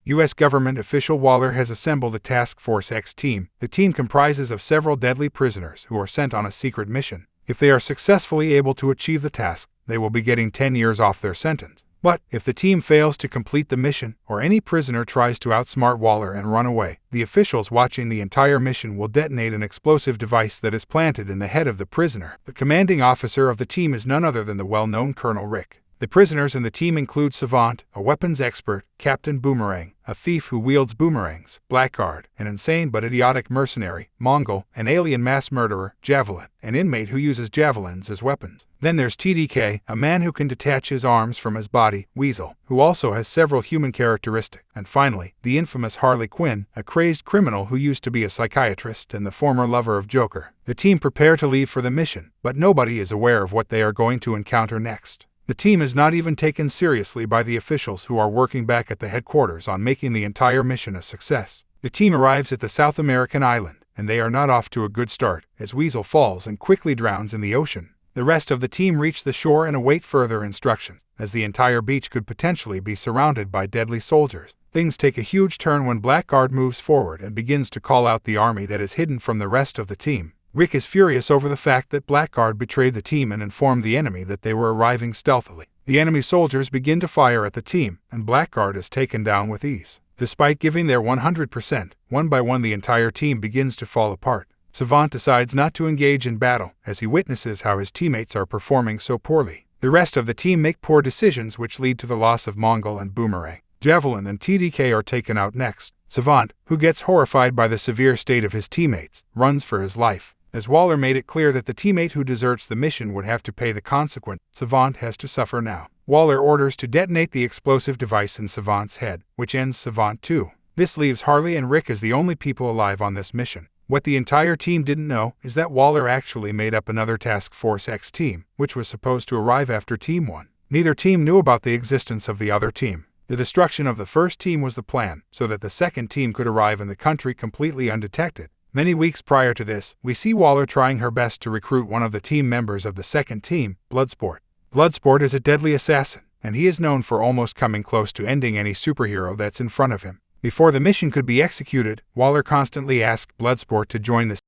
U.S. government official Waller has assembled a Task Force X team. The team comprises of several deadly prisoners who are sent on a secret mission. If they are successfully able to achieve the task, they will be getting 10 years off their sentence. But if the team fails to complete the mission, or any prisoner tries to outsmart Waller and run away, the officials watching the entire mission will detonate an explosive device that is planted in the head of the prisoner. The commanding officer of the team is none other than the well-known Colonel Rick. The prisoners in the team include Savant, a weapons expert, Captain Boomerang, a thief who wields boomerangs, Blackguard, an insane but idiotic mercenary, Mongol, an alien mass murderer, Javelin, an inmate who uses javelins as weapons. Then there's TDK, a man who can detach his arms from his body, Weasel, who also has several human characteristics. And finally, the infamous Harley Quinn, a crazed criminal who used to be a psychiatrist and the former lover of Joker. The team prepare to leave for the mission, but nobody is aware of what they are going to encounter next. The team is not even taken seriously by the officials who are working back at the headquarters on making the entire mission a success. The team arrives at the South American island, and they are not off to a good start, as Weasel falls and quickly drowns in the ocean. The rest of the team reach the shore and await further instructions, as the entire beach could potentially be surrounded by deadly soldiers. Things take a huge turn when Blackguard moves forward and begins to call out the army that is hidden from the rest of the team. Rick is furious over the fact that Blackguard betrayed the team and informed the enemy that they were arriving stealthily. The enemy soldiers begin to fire at the team, and Blackguard is taken down with ease. Despite giving their 100%, one by one the entire team begins to fall apart. Savant decides not to engage in battle, as he witnesses how his teammates are performing so poorly. The rest of the team make poor decisions which lead to the loss of Mongol and Boomerang. Javelin and TDK are taken out next. Savant, who gets horrified by the severe state of his teammates, runs for his life. As Waller made it clear that the teammate who deserts the mission would have to pay the consequence, Savant has to suffer now. Waller orders to detonate the explosive device in Savant's head, which ends Savant too. This leaves Harley and Rick as the only people alive on this mission. What the entire team didn't know is that Waller actually made up another Task Force X team, which was supposed to arrive after Team 1. Neither team knew about the existence of the other team. The destruction of the first team was the plan, so that the second team could arrive in the country completely undetected. Many weeks prior to this, we see Waller trying her best to recruit one of the team members of the second team, Bloodsport. Bloodsport is a deadly assassin, and he is known for almost coming close to ending any superhero that's in front of him. Before the mission could be executed, Waller constantly asked Bloodsport to join the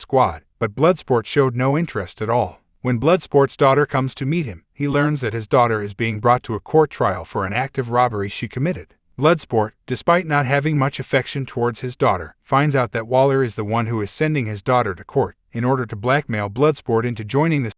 squad, but Bloodsport showed no interest at all. When Bloodsport's daughter comes to meet him, he learns that his daughter is being brought to a court trial for an act of robbery she committed. Bloodsport, despite not having much affection towards his daughter, finds out that Waller is the one who is sending his daughter to court in order to blackmail Bloodsport into joining the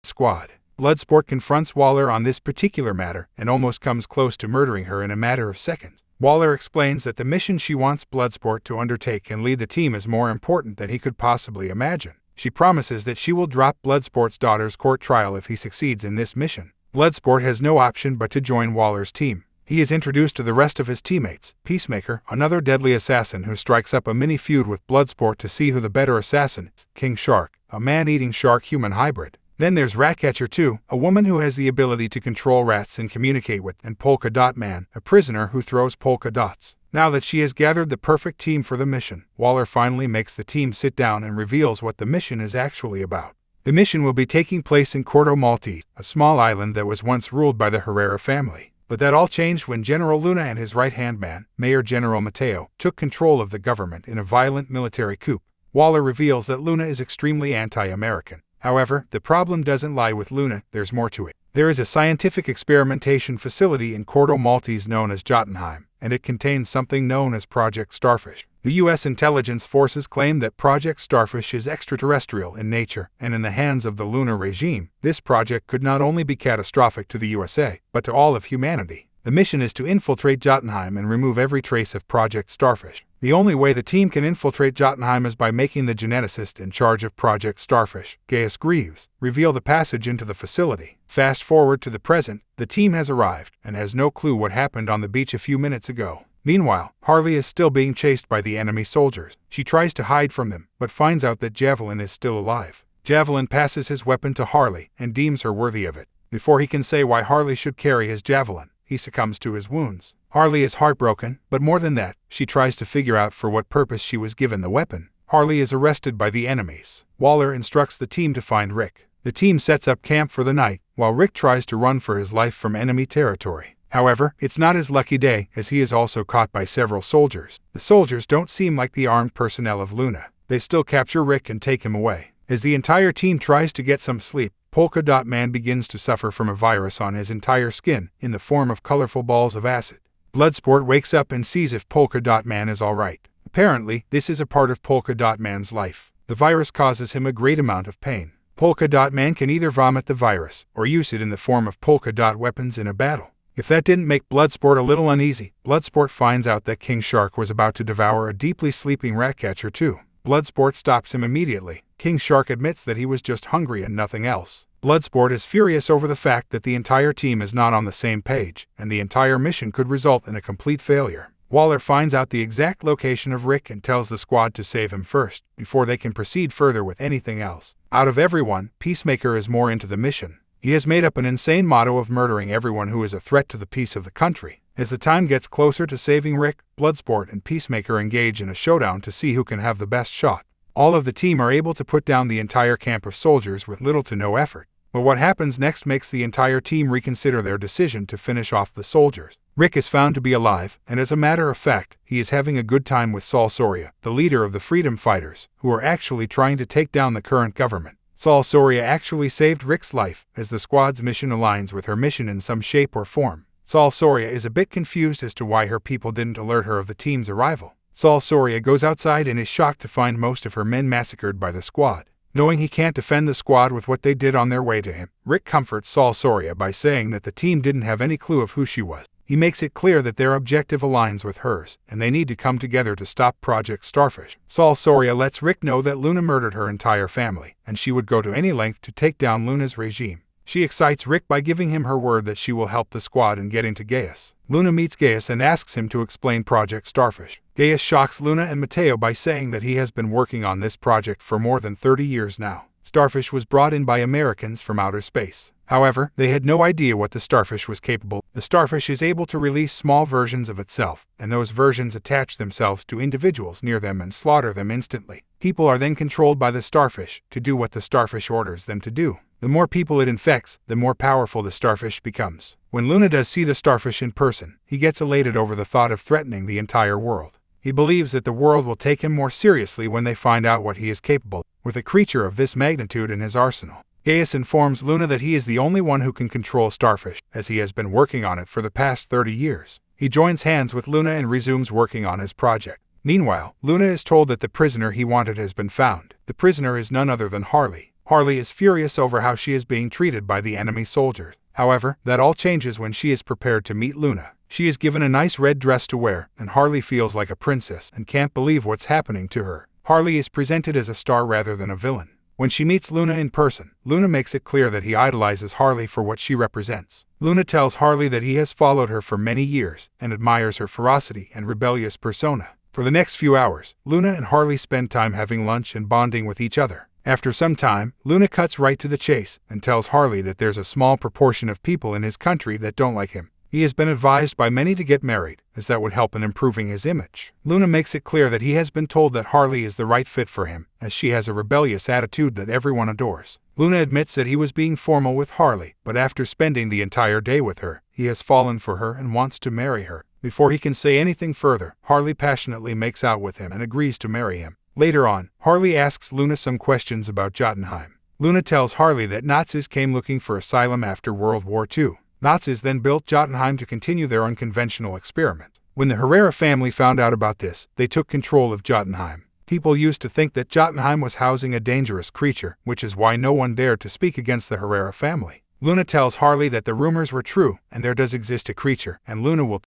squad. Bloodsport confronts Waller on this particular matter and almost comes close to murdering her in a matter of seconds. Waller explains that the mission she wants Bloodsport to undertake and lead the team is more important than he could possibly imagine. She promises that she will drop Bloodsport's daughter's court trial if he succeeds in this mission. Bloodsport has no option but to join Waller's team. He is introduced to the rest of his teammates, Peacemaker, another deadly assassin who strikes up a mini feud with Bloodsport to see who the better assassin is, King Shark, a man-eating shark-human hybrid. Then there's Ratcatcher 2, a woman who has the ability to control rats and communicate with, and Polka Dot Man, a prisoner who throws polka dots. Now that she has gathered the perfect team for the mission, Waller finally makes the team sit down and reveals what the mission is actually about. The mission will be taking place in Corto Maltese, a small island that was once ruled by the Herrera family. But that all changed when General Luna and his right-hand man, Mayor General Mateo, took control of the government in a violent military coup. Waller reveals that Luna is extremely anti-American. However, the problem doesn't lie with Luna, there's more to it. There is a scientific experimentation facility in Corto Maltese known as Jotunheim, and it contains something known as Project Starfish. The U.S. intelligence forces claim that Project Starfish is extraterrestrial in nature, and in the hands of the lunar regime, this project could not only be catastrophic to the USA, but to all of humanity. The mission is to infiltrate Jotunheim and remove every trace of Project Starfish. The only way the team can infiltrate Jotunheim is by making the geneticist in charge of Project Starfish, Gaius Greaves, reveal the passage into the facility. Fast forward to the present, the team has arrived, and has no clue what happened on the beach a few minutes ago. Meanwhile, Harley is still being chased by the enemy soldiers. She tries to hide from them, but finds out that Javelin is still alive. Javelin passes his weapon to Harley, and deems her worthy of it. Before he can say why Harley should carry his javelin, he succumbs to his wounds. Harley is heartbroken, but more than that, she tries to figure out for what purpose she was given the weapon. Harley is arrested by the enemies. Waller instructs the team to find Rick. The team sets up camp for the night, while Rick tries to run for his life from enemy territory. However, it's not his lucky day, as he is also caught by several soldiers. The soldiers don't seem like the armed personnel of Luna. They still capture Rick and take him away. As the entire team tries to get some sleep, Polka Dot Man begins to suffer from a virus on his entire skin, in the form of colorful balls of acid. Bloodsport wakes up and sees if Polka Dot Man is alright. Apparently, this is a part of Polka Dot Man's life. The virus causes him a great amount of pain. Polka Dot Man can either vomit the virus, or use it in the form of polka dot weapons in a battle. If that didn't make Bloodsport a little uneasy, Bloodsport finds out that King Shark was about to devour a deeply sleeping ratcatcher too. Bloodsport stops him immediately. King Shark admits that he was just hungry and nothing else. Bloodsport is furious over the fact that the entire team is not on the same page, and the entire mission could result in a complete failure. Waller finds out the exact location of Rick and tells the squad to save him first, before they can proceed further with anything else. Out of everyone, Peacemaker is more into the mission. He has made up an insane motto of murdering everyone who is a threat to the peace of the country. As the time gets closer to saving Rick, Bloodsport and Peacemaker engage in a showdown to see who can have the best shot. All of the team are able to put down the entire camp of soldiers with little to no effort. But what happens next makes the entire team reconsider their decision to finish off the soldiers. Rick is found to be alive, and as a matter of fact, he is having a good time with Sol Soria, the leader of the freedom fighters, who are actually trying to take down the current government. Sol Soria actually saved Rick's life, as the squad's mission aligns with her mission in some shape or form. Sol Soria is a bit confused as to why her people didn't alert her of the team's arrival. Sol Soria goes outside and is shocked to find most of her men massacred by the squad. Knowing he can't defend the squad with what they did on their way to him, Rick comforts Sol Soria by saying that the team didn't have any clue of who she was. He makes it clear that their objective aligns with hers, and they need to come together to stop Project Starfish. Sol Soria lets Rick know that Luna murdered her entire family, and she would go to any length to take down Luna's regime. She excites Rick by giving him her word that she will help the squad in getting to Gaius. Luna meets Gaius and asks him to explain Project Starfish. Gaius shocks Luna and Mateo by saying that he has been working on this project for more than 30 years now. Starfish was brought in by Americans from outer space. However, they had no idea what the Starfish was capable. The Starfish is able to release small versions of itself, and those versions attach themselves to individuals near them and slaughter them instantly. People are then controlled by the Starfish to do what the Starfish orders them to do. The more people it infects, the more powerful the Starfish becomes. When Luna does see the Starfish in person, he gets elated over the thought of threatening the entire world. He believes that the world will take him more seriously when they find out what he is capable, with a creature of this magnitude in his arsenal. Gaius informs Luna that he is the only one who can control Starfish, as he has been working on it for the past 30 years. He joins hands with Luna and resumes working on his project. Meanwhile, Luna is told that the prisoner he wanted has been found. The prisoner is none other than Harley. Harley is furious over how she is being treated by the enemy soldiers. However, that all changes when she is prepared to meet Luna. She is given a nice red dress to wear, and Harley feels like a princess and can't believe what's happening to her. Harley is presented as a star rather than a villain. When she meets Luna in person, Luna makes it clear that he idolizes Harley for what she represents. Luna tells Harley that he has followed her for many years and admires her ferocity and rebellious persona. For the next few hours, Luna and Harley spend time having lunch and bonding with each other. After some time, Luna cuts right to the chase and tells Harley that there's a small proportion of people in his country that don't like him. He has been advised by many to get married, as that would help in improving his image. Luna makes it clear that he has been told that Harley is the right fit for him, as she has a rebellious attitude that everyone adores. Luna admits that he was being formal with Harley, but after spending the entire day with her, he has fallen for her and wants to marry her. Before he can say anything further, Harley passionately makes out with him and agrees to marry him. Later on, Harley asks Luna some questions about Jotunheim. Luna tells Harley that Nazis came looking for asylum after World War II. Nazis then built Jotunheim to continue their unconventional experiment. When the Herrera family found out about this, they took control of Jotunheim. People used to think that Jotunheim was housing a dangerous creature, which is why no one dared to speak against the Herrera family. Luna tells Harley that the rumors were true, and there does exist a creature, and Luna will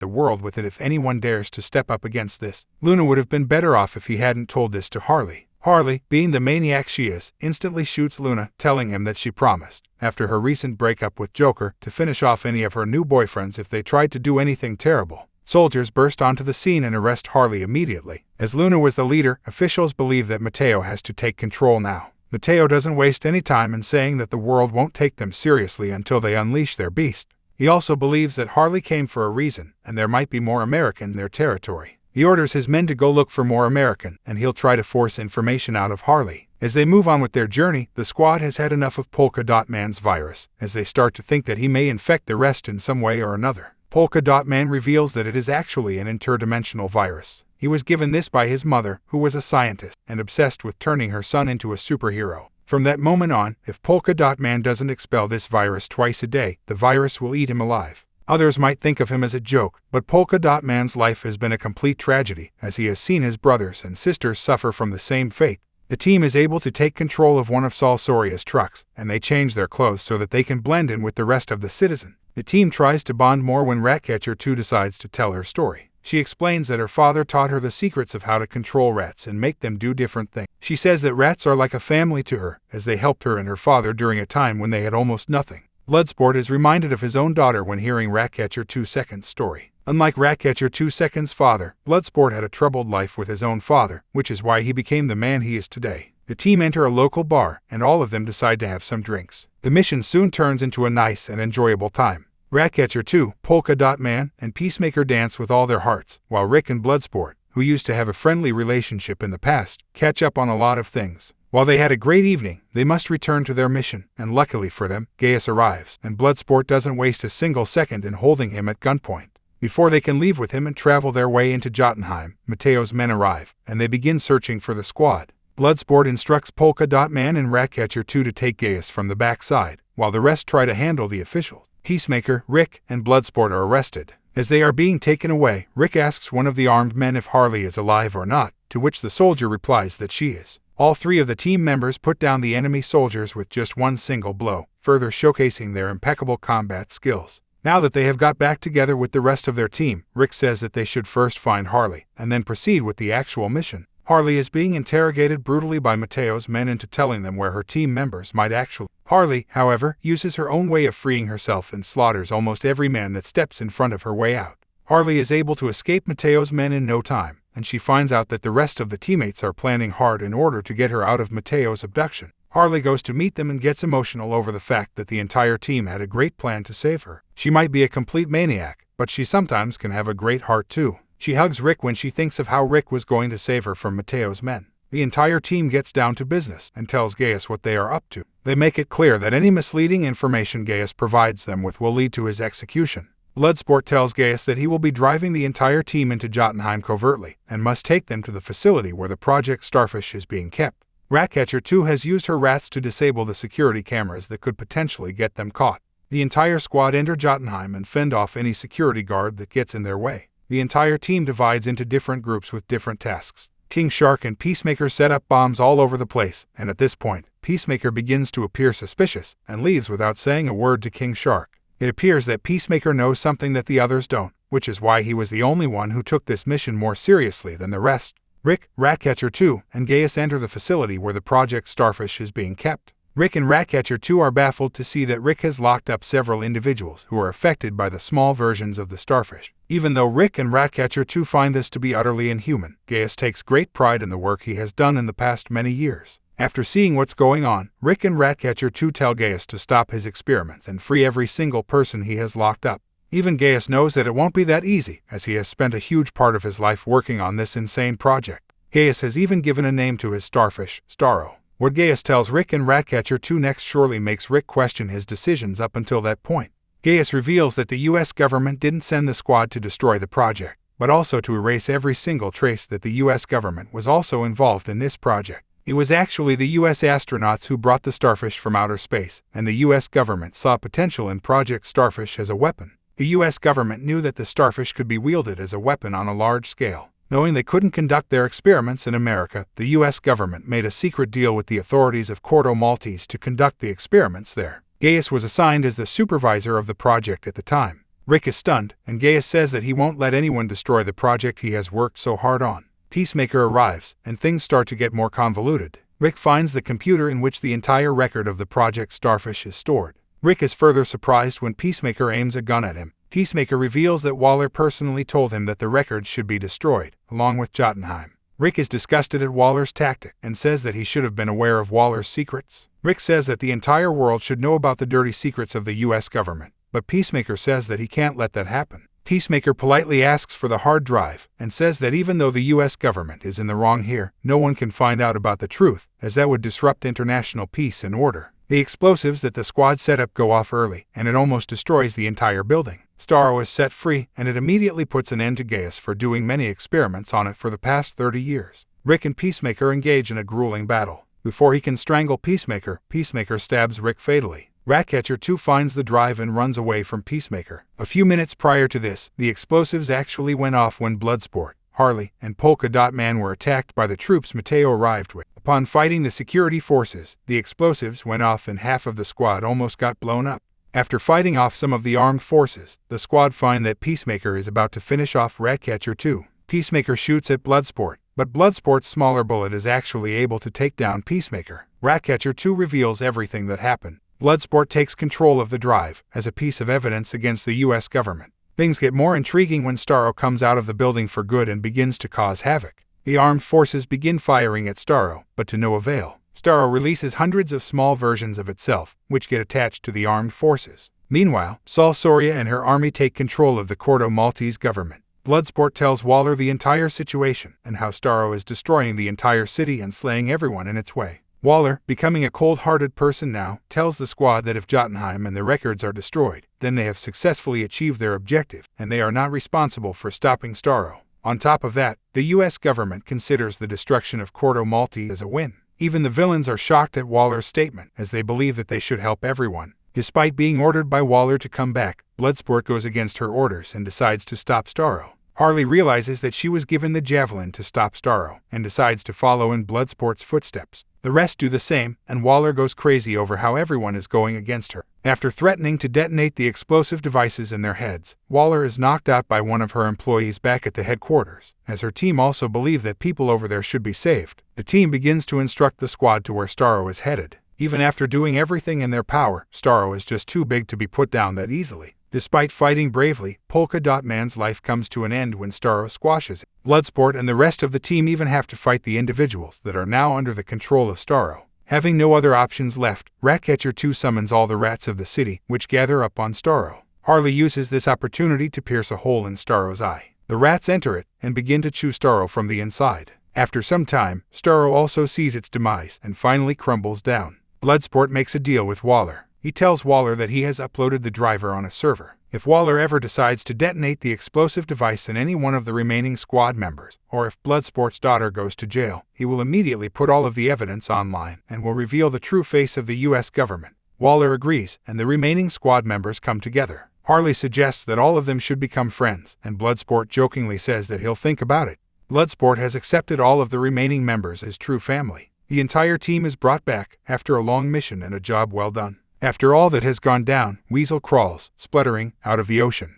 the world with it if anyone dares to step up against this. Luna would have been better off if he hadn't told this to Harley. Harley, being the maniac she is, instantly shoots Luna, telling him that she promised, after her recent breakup with Joker, to finish off any of her new boyfriends if they tried to do anything terrible. Soldiers burst onto the scene and arrest Harley immediately. As Luna was the leader, officials believe that Mateo has to take control now. Mateo doesn't waste any time in saying that the world won't take them seriously until they unleash their beast. He also believes that Harley came for a reason, and there might be more American in their territory. He orders his men to go look for more American, and he'll try to force information out of Harley. As they move on with their journey, the squad has had enough of Polka Dot Man's virus, as they start to think that he may infect the rest in some way or another. Polka Dot Man reveals that it is actually an interdimensional virus. He was given this by his mother, who was a scientist, and obsessed with turning her son into a superhero. From that moment on, if Polka Dot Man doesn't expel this virus twice a day, the virus will eat him alive. Others might think of him as a joke, but Polka Dot Man's life has been a complete tragedy, as he has seen his brothers and sisters suffer from the same fate. The team is able to take control of one of Saul Soria's trucks, and they change their clothes so that they can blend in with the rest of the citizen. The team tries to bond more when Ratcatcher 2 decides to tell her story. She explains that her father taught her the secrets of how to control rats and make them do different things. She says that rats are like a family to her, as they helped her and her father during a time when they had almost nothing. Bloodsport is reminded of his own daughter when hearing Ratcatcher 2's story. Unlike Ratcatcher 2's father, Bloodsport had a troubled life with his own father, which is why he became the man he is today. The team enter a local bar, and all of them decide to have some drinks. The mission soon turns into a nice and enjoyable time. Ratcatcher 2, Polka Dot Man, and Peacemaker dance with all their hearts, while Rick and Bloodsport, who used to have a friendly relationship in the past, catch up on a lot of things. While they had a great evening, they must return to their mission, and luckily for them, Gaius arrives, and Bloodsport doesn't waste a single second in holding him at gunpoint. Before they can leave with him and travel their way into Jotunheim, Mateo's men arrive, and they begin searching for the squad. Bloodsport instructs Polka Dot Man and Ratcatcher 2 to take Gaius from the backside, while the rest try to handle the official. Peacemaker, Rick, and Bloodsport are arrested. As they are being taken away, Rick asks one of the armed men if Harley is alive or not, to which the soldier replies that she is. All three of the team members put down the enemy soldiers with just one single blow, further showcasing their impeccable combat skills. Now that they have got back together with the rest of their team, Rick says that they should first find Harley, and then proceed with the actual mission. Harley is being interrogated brutally by Mateo's men into telling them where her team members might actually. Harley, however, uses her own way of freeing herself and slaughters almost every man that steps in front of her way out. Harley is able to escape Mateo's men in no time, and she finds out that the rest of the teammates are planning hard in order to get her out of Mateo's abduction. Harley goes to meet them and gets emotional over the fact that the entire team had a great plan to save her. She might be a complete maniac, but she sometimes can have a great heart too. She hugs Rick when she thinks of how Rick was going to save her from Mateo's men. The entire team gets down to business and tells Gaius what they are up to. They make it clear that any misleading information Gaius provides them with will lead to his execution. Bloodsport tells Gaius that he will be driving the entire team into Jotunheim covertly and must take them to the facility where the Project Starfish is being kept. Ratcatcher 2 has used her rats to disable the security cameras that could potentially get them caught. The entire squad enter Jotunheim and fend off any security guard that gets in their way. The entire team divides into different groups with different tasks. King Shark and Peacemaker set up bombs all over the place, and at this point, Peacemaker begins to appear suspicious and leaves without saying a word to King Shark. It appears that Peacemaker knows something that the others don't, which is why he was the only one who took this mission more seriously than the rest. Rick, Ratcatcher 2, and Gaius enter the facility where the Project Starfish is being kept. Rick and Ratcatcher 2 are baffled to see that Rick has locked up several individuals who are affected by the small versions of the Starfish. Even though Rick and Ratcatcher 2 find this to be utterly inhuman, Gaius takes great pride in the work he has done in the past many years. After seeing what's going on, Rick and Ratcatcher 2 tell Gaius to stop his experiments and free every single person he has locked up. Even Gaius knows that it won't be that easy, as he has spent a huge part of his life working on this insane project. Gaius has even given a name to his starfish, Staro. What Gaius tells Rick and Ratcatcher 2 next surely makes Rick question his decisions up until that point. Gaius reveals that the US government didn't send the squad to destroy the project, but also to erase every single trace that the US government was also involved in this project. It was actually the US astronauts who brought the starfish from outer space, and the US government saw potential in Project Starfish as a weapon. The US government knew that the starfish could be wielded as a weapon on a large scale. Knowing they couldn't conduct their experiments in America, the US government made a secret deal with the authorities of Corto Maltese to conduct the experiments there. Gaius was assigned as the supervisor of the project at the time. Rick is stunned, and Gaius says that he won't let anyone destroy the project he has worked so hard on. Peacemaker arrives, and things start to get more convoluted. Rick finds the computer in which the entire record of the Project Starfish is stored. Rick is further surprised when Peacemaker aims a gun at him. Peacemaker reveals that Waller personally told him that the records should be destroyed, along with Jotunheim. Rick is disgusted at Waller's tactic and says that he should have been aware of Waller's secrets. Rick says that the entire world should know about the dirty secrets of the US government, but Peacemaker says that he can't let that happen. Peacemaker politely asks for the hard drive and says that even though the US government is in the wrong here, no one can find out about the truth, as that would disrupt international peace and order. The explosives that the squad set up go off early, and it almost destroys the entire building. Staro is set free, and it immediately puts an end to Gaius for doing many experiments on it for the past 30 years. Rick and Peacemaker engage in a grueling battle. Before he can strangle Peacemaker, Peacemaker stabs Rick fatally. Ratcatcher 2 finds the drive and runs away from Peacemaker. A few minutes prior to this, the explosives actually went off when Bloodsport, Harley, and Polka Dot Man were attacked by the troops Mateo arrived with. Upon fighting the security forces, the explosives went off and half of the squad almost got blown up. After fighting off some of the armed forces, the squad find that Peacemaker is about to finish off Ratcatcher 2. Peacemaker shoots at Bloodsport, but Bloodsport's smaller bullet is actually able to take down Peacemaker. Ratcatcher 2 reveals everything that happened. Bloodsport takes control of the drive as a piece of evidence against the US government. Things get more intriguing when Staro comes out of the building for good and begins to cause havoc. The armed forces begin firing at Staro, but to no avail. Staro releases hundreds of small versions of itself, which get attached to the armed forces. Meanwhile, Sol Soria and her army take control of the Corto Maltese government. Bloodsport tells Waller the entire situation and how Staro is destroying the entire city and slaying everyone in its way. Waller, becoming a cold-hearted person now, tells the squad that if Jotunheim and the records are destroyed, then they have successfully achieved their objective, and they are not responsible for stopping Staro. On top of that, the US government considers the destruction of Corto Maltese as a win. Even the villains are shocked at Waller's statement, as they believe that they should help everyone. Despite being ordered by Waller to come back, Bloodsport goes against her orders and decides to stop Staro. Harley realizes that she was given the javelin to stop Staro, and decides to follow in Bloodsport's footsteps. The rest do the same, and Waller goes crazy over how everyone is going against her. After threatening to detonate the explosive devices in their heads, Waller is knocked out by one of her employees back at the headquarters, as her team also believe that people over there should be saved. The team begins to instruct the squad to where Staro is headed. Even after doing everything in their power, Staro is just too big to be put down that easily. Despite fighting bravely, Polka Dot Man's life comes to an end when Staro squashes it. Bloodsport and the rest of the team even have to fight the individuals that are now under the control of Staro. Having no other options left, Ratcatcher 2 summons all the rats of the city, which gather up on Staro. Harley uses this opportunity to pierce a hole in Staro's eye. The rats enter it and begin to chew Staro from the inside. After some time, Staro also sees its demise and finally crumbles down. Bloodsport makes a deal with Waller. He tells Waller that he has uploaded the driver on a server. If Waller ever decides to detonate the explosive device in any one of the remaining squad members, or if Bloodsport's daughter goes to jail, he will immediately put all of the evidence online and will reveal the true face of the US government. Waller agrees, and the remaining squad members come together. Harley suggests that all of them should become friends, and Bloodsport jokingly says that he'll think about it. Bloodsport has accepted all of the remaining members as true family. The entire team is brought back after a long mission and a job well done. After all that has gone down, Weasel crawls, spluttering, out of the ocean.